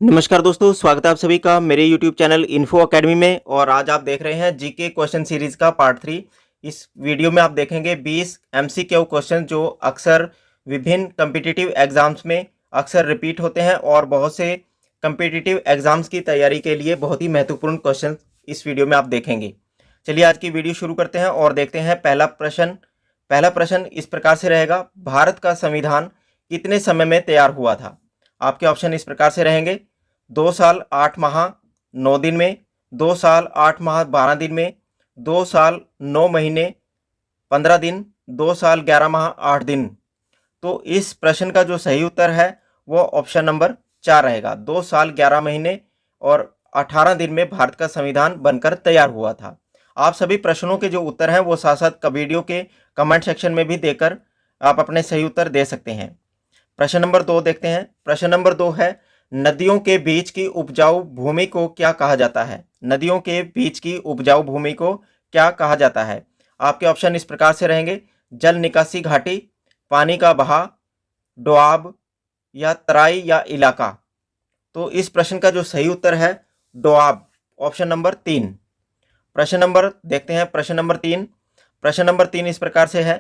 नमस्कार दोस्तों, स्वागत है आप सभी का मेरे YouTube चैनल इन्फो अकेडमी में। और आज आप देख रहे हैं जीके क्वेश्चन सीरीज का पार्ट 3। इस वीडियो में आप देखेंगे 20 एमसीक्यू क्वेश्चन जो अक्सर विभिन्न कम्पिटिटिव एग्जाम्स में अक्सर रिपीट होते हैं और बहुत से कम्पिटिटिव एग्जाम्स की तैयारी के लिए बहुत ही महत्वपूर्ण क्वेश्चन इस वीडियो में आप देखेंगे। चलिए आज की वीडियो शुरू करते हैं और देखते हैं पहला प्रश्न इस प्रकार से रहेगा, भारत का संविधान कितने समय में तैयार हुआ था? आपके ऑप्शन इस प्रकार से रहेंगे, 2 साल 8 माह 9 दिन में, 2 साल 8 माह 12 दिन में, 2 साल 9 महीने 15 दिन, 2 साल 11 माह 8 दिन। तो इस प्रश्न का जो सही उत्तर है वो ऑप्शन नंबर 4 रहेगा। 2 साल 11 महीने और 18 दिन में भारत का संविधान बनकर तैयार हुआ था। आप सभी प्रश्नों के जो उत्तर हैं वो साथ साथ वीडियो के कमेंट सेक्शन में भी देकर आप अपने सही उत्तर दे सकते हैं। प्रश्न नंबर 2 देखते हैं। प्रश्न नंबर 2 है, नदियों के बीच की उपजाऊ भूमि को क्या कहा जाता है? नदियों के बीच की उपजाऊ भूमि को क्या कहा जाता है? आपके ऑप्शन इस प्रकार से रहेंगे, जल निकासी घाटी, पानी का बहाव, डोआब या तराई या इलाका। तो इस प्रश्न का जो सही उत्तर है डोआब, ऑप्शन नंबर 3। प्रश्न नंबर देखते हैं। प्रश्न नंबर 3। प्रश्न नंबर 3 इस प्रकार से है,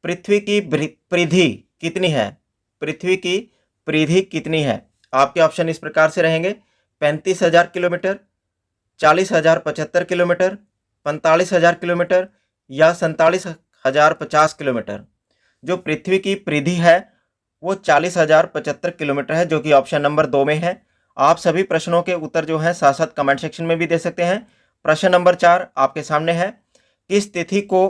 पृथ्वी की परिधि कितनी है? पृथ्वी की परिधि कितनी है? आपके ऑप्शन इस प्रकार से रहेंगे, 35,000 किलोमीटर, 40,075 किलोमीटर, 45,000 किलोमीटर या 47,050 किलोमीटर। जो पृथ्वी की परिधि है वो 40,075 किलोमीटर है, जो कि ऑप्शन नंबर 2 में है। आप सभी प्रश्नों के उत्तर जो हैं साथ साथ कमेंट सेक्शन में भी दे सकते हैं। प्रश्न नंबर 4 आपके सामने है, किस तिथि को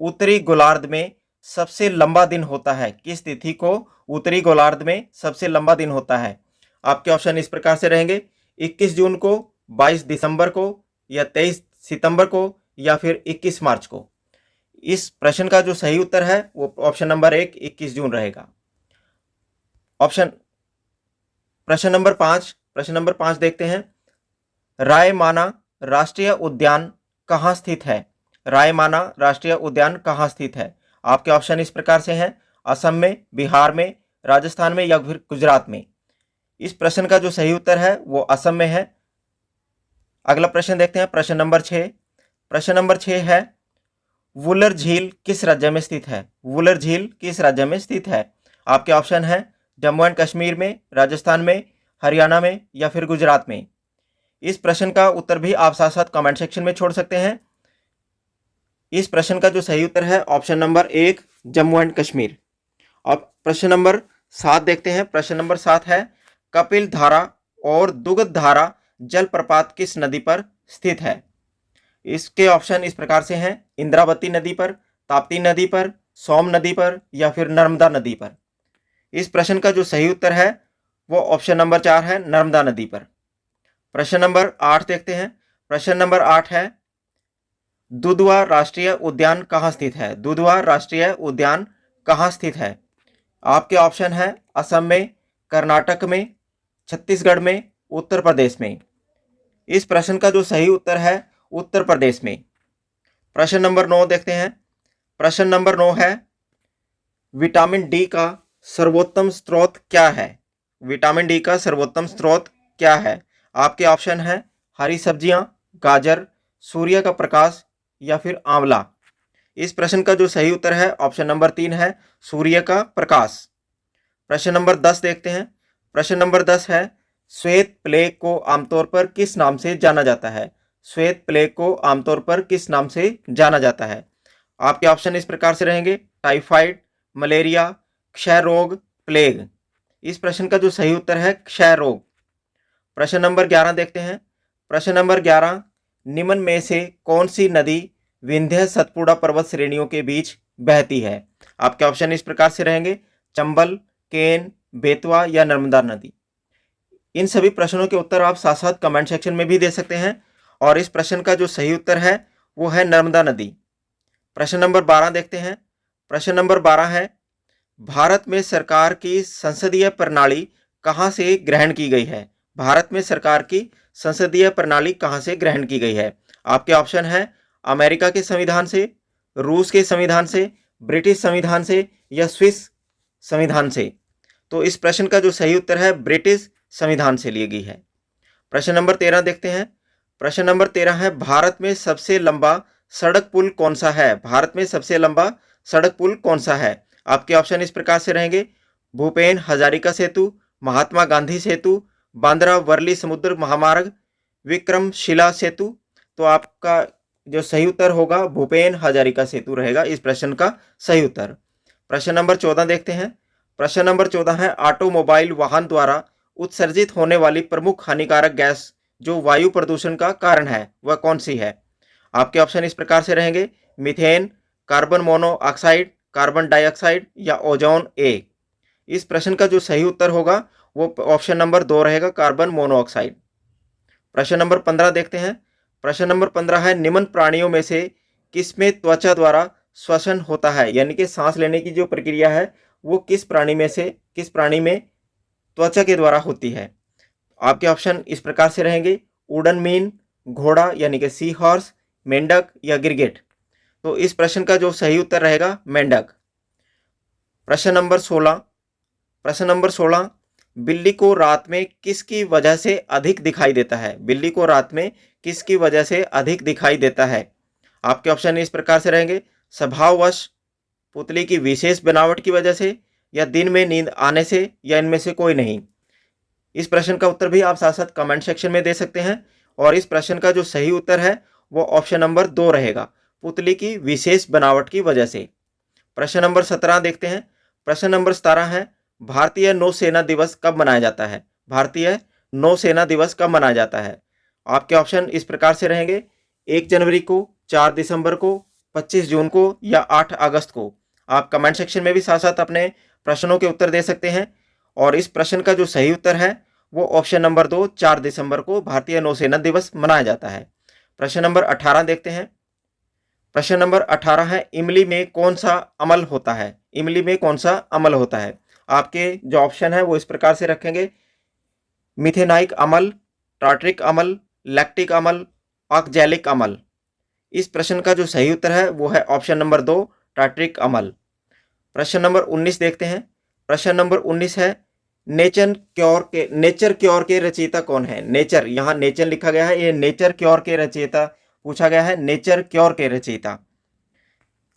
उत्तरी गोलार्ध में सबसे लंबा दिन होता है? किस तिथि को उत्तरी गोलार्ध में सबसे लंबा दिन होता है? आपके ऑप्शन इस प्रकार से रहेंगे, 21 जून को, 22 दिसंबर को या 23 सितंबर को या फिर 21 मार्च को। इस प्रश्न का जो सही उत्तर है वो ऑप्शन नंबर 1 21 जून रहेगा। प्रश्न नंबर 5 देखते हैं, रायमाना राष्ट्रीय उद्यान कहाँ स्थित है? रायमाना राष्ट्रीय उद्यान कहाँ स्थित है? आपके ऑप्शन इस प्रकार से हैं, असम में, बिहार में, राजस्थान में या फिर गुजरात में। इस प्रश्न का जो सही उत्तर है वो असम में है। अगला प्रश्न देखते हैं। प्रश्न नंबर 6। प्रश्न नंबर 6 है, वुलर झील किस राज्य में स्थित है? वुलर झील किस राज्य में स्थित है? आपके ऑप्शन है, जम्मू एंड कश्मीर में, राजस्थान में, हरियाणा में या फिर गुजरात में। इस प्रश्न का उत्तर भी आप साथ साथ कमेंट सेक्शन में छोड़ सकते हैं। इस प्रश्न का जो सही उत्तर है option number 1 Jammu and Kashmir. अब प्रश्न नंबर 7 देखते हैं। प्रश्न नंबर 7 है, कपिल धारा और दुगध धारा जलप्रपात किस नदी पर स्थित है? इसके ऑप्शन इस प्रकार से हैं, इंद्रावती नदी पर, ताप्ती नदी पर, सोम नदी पर या फिर नर्मदा नदी पर। इस प्रश्न का जो सही उत्तर है वो ऑप्शन नंबर 4 है, नर्मदा नदी पर। प्रश्न नंबर 8 देखते हैं। प्रश्न नंबर 8 है, दुधवा राष्ट्रीय उद्यान कहाँ स्थित है? दुधवा राष्ट्रीय उद्यान कहाँ स्थित है? आपके ऑप्शन है, असम में, कर्नाटक में, छत्तीसगढ़ में, उत्तर प्रदेश में। इस प्रश्न का जो सही उत्तर है उत्तर प्रदेश में। प्रश्न नंबर 9 देखते हैं। प्रश्न नंबर 9 है, विटामिन डी का सर्वोत्तम स्रोत क्या है? विटामिन डी का सर्वोत्तम स्रोत क्या है? आपके ऑप्शन है, हरी सब्जियां, गाजर, सूर्य का प्रकाश या फिर आंवला। इस प्रश्न का जो सही उत्तर है ऑप्शन नंबर 3 है, सूर्य का प्रकाश। प्रश्न नंबर 10 देखते हैं। प्रश्न नंबर 10 है, श्वेत प्लेग को आमतौर पर किस नाम से जाना जाता है? श्वेत प्लेग को आमतौर पर किस नाम से जाना जाता है? आपके ऑप्शन इस प्रकार से रहेंगे, टाइफाइड, मलेरिया, क्षय रोग, प्लेग। इस प्रश्न का जो सही उत्तर है क्षय रोग। प्रश्न नंबर 11 देखते हैं। प्रश्न नंबर 11, निम्न में से कौन सी नदी विंध्य सतपुड़ा पर्वत श्रेणियों के बीच बहती है? आपके ऑप्शन इस प्रकार से रहेंगे, चंबल, केन, बेतवा या नर्मदा नदी। इन सभी प्रश्नों के उत्तर आप साथ साथ कमेंट सेक्शन में भी दे सकते हैं और इस प्रश्न का जो सही उत्तर है वो है नर्मदा नदी। प्रश्न नंबर 12 देखते हैं। प्रश्न नंबर 12 है, भारत में सरकार की संसदीय प्रणाली कहाँ से ग्रहण की गई है? भारत में सरकार की संसदीय प्रणाली कहाँ से ग्रहण की गई है? आपके ऑप्शन है, अमेरिका के संविधान से, रूस के संविधान से, ब्रिटिश संविधान से या स्विस संविधान से। तो इस प्रश्न का जो सही उत्तर है ब्रिटिश संविधान से ली गई है। प्रश्न नंबर 13 देखते हैं। प्रश्न नंबर 13 है, भारत में सबसे लंबा सड़क पुल कौन सा है? भारत में सबसे लंबा सड़क पुल कौन सा है? आपके ऑप्शन इस प्रकार से रहेंगे, भूपेन हजारिका सेतु, महात्मा गांधी सेतु, बांद्रा वर्ली समुद्र महामार्ग, विक्रमशिला सेतु। तो आपका जो सही उत्तर होगा भूपेन हजारिका सेतु रहेगा इस प्रश्न का सही उत्तर। प्रश्न नंबर 14 देखते हैं। प्रश्न नंबर 14 है, ऑटोमोबाइल वाहन द्वारा उत्सर्जित होने वाली प्रमुख हानिकारक गैस जो वायु प्रदूषण का कारण है वह कौन सी है? आपके ऑप्शन इस प्रकार से रहेंगे, methane, carbon monoxide, carbon dioxide या ओजोन ए। इस प्रश्न का जो सही उत्तर होगा वो ऑप्शन नंबर 2 रहेगा, कार्बन मोनोऑक्साइड। प्रश्न नंबर 15 देखते हैं। प्रश्न नंबर 15 है, निम्न प्राणियों में से किसमें त्वचा द्वारा श्वसन होता है? यानी कि सांस लेने की जो प्रक्रिया है वो किस प्राणी में त्वचा के द्वारा होती है? आपके ऑप्शन इस प्रकार से रहेंगे, उड़न मीन, घोड़ा यानी कि सी हॉर्स, मेंढक या गिरगिट। तो इस प्रश्न का जो सही उत्तर रहेगा मेंढक। प्रश्न नंबर 16, बिल्ली को रात में किसकी वजह से अधिक दिखाई देता है? बिल्ली को रात में किसकी वजह से अधिक दिखाई देता है? आपके ऑप्शन इस प्रकार से रहेंगे, स्वभाववश, पुतली की विशेष बनावट की वजह से, या दिन में नींद आने से, या इनमें से कोई नहीं। इस प्रश्न का उत्तर भी आप साथ साथ कमेंट सेक्शन में दे सकते हैं। और इस प्रश्न का जो सही उत्तर है वो ऑप्शन नंबर 2 रहेगा, पुतली की विशेष बनावट की वजह से। प्रश्न नंबर 17 देखते हैं। प्रश्न नंबर 17 है, भारतीय नौसेना दिवस कब मनाया जाता है? भारतीय नौसेना दिवस कब मनाया जाता है? आपके ऑप्शन इस प्रकार से रहेंगे, 1 जनवरी को, 4 दिसंबर को, 25 जून को या 8 अगस्त को। आप कमेंट सेक्शन में भी साथ साथ अपने प्रश्नों के उत्तर दे सकते हैं। और इस प्रश्न का जो सही उत्तर है वो ऑप्शन नंबर 2, 4 दिसंबर को भारतीय नौसेना दिवस मनाया जाता है। प्रश्न नंबर 18 देखते हैं। प्रश्न नंबर 18 है, इमली में कौन सा अम्ल होता है? इमली में कौन सा अम्ल होता है? आपके जो ऑप्शन है वो इस प्रकार से रखेंगे, मिथेनाइक अम्ल, टार्ट्रिक अम्ल, लैक्टिक अम्ल, ऑक्जेलिक अम्ल। इस प्रश्न का जो सही उत्तर है वो है ऑप्शन नंबर 2, टार्ट्रिक अम्ल। प्रश्न नंबर 19 देखते हैं। प्रश्न नंबर 19 है, नेचर क्योर के रचयिता कौन है? नेचर, यहाँ नेचर लिखा गया है, ये नेचर क्योर के रचयिता पूछा गया है, नेचर क्योर के रचयिता।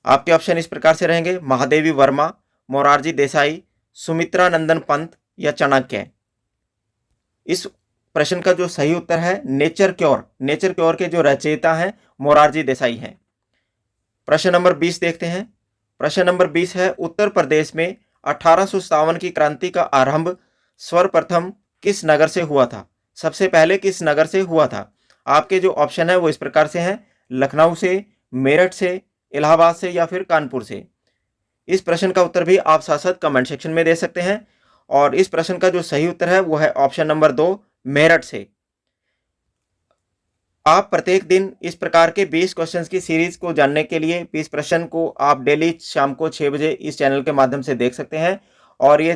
आपके ऑप्शन इस प्रकार से रहेंगे, महादेवी वर्मा, मोरारजी देसाई, सुमित्रा नंदन पंत या चाणक्य। इस प्रश्न का जो सही उत्तर है नेचर क्योर के जो रचयिता हैं मोरारजी देसाई हैं। प्रश्न नंबर 20 देखते हैं। प्रश्न नंबर 20 है, उत्तर प्रदेश में 1857 की क्रांति का आरंभ सर्वप्रथम किस नगर से हुआ था? सबसे पहले किस नगर से हुआ था? आपके जो ऑप्शन है वो इस प्रकार से हैं, लखनऊ से, मेरठ से, इलाहाबाद से या फिर कानपुर से। इस प्रश्न का उत्तर भी आप साथ साथ कमेंट सेक्शन में दे सकते हैं। और इस प्रश्न का जो सही उत्तर है वो है ऑप्शन नंबर 2, मेरठ से। आप प्रत्येक दिन इस प्रकार के 20 क्वेश्चंस की सीरीज को जानने के लिए 20 प्रश्न को आप डेली शाम को 6 बजे इस चैनल के माध्यम से देख सकते हैं। और ये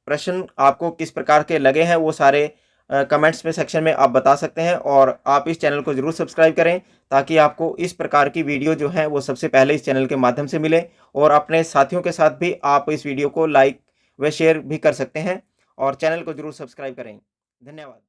प्रश्न आपको किस प्रकार के लगे हैं वो सारे कमेंट्स में सेक्शन में आप बता सकते हैं। और आप इस चैनल को जरूर सब्सक्राइब करें ताकि आपको इस प्रकार की वीडियो जो है वो सबसे पहले इस चैनल के माध्यम से मिले। और अपने साथियों के साथ भी आप इस वीडियो को लाइक व शेयर भी कर सकते हैं। और चैनल को जरूर सब्सक्राइब करें। धन्यवाद।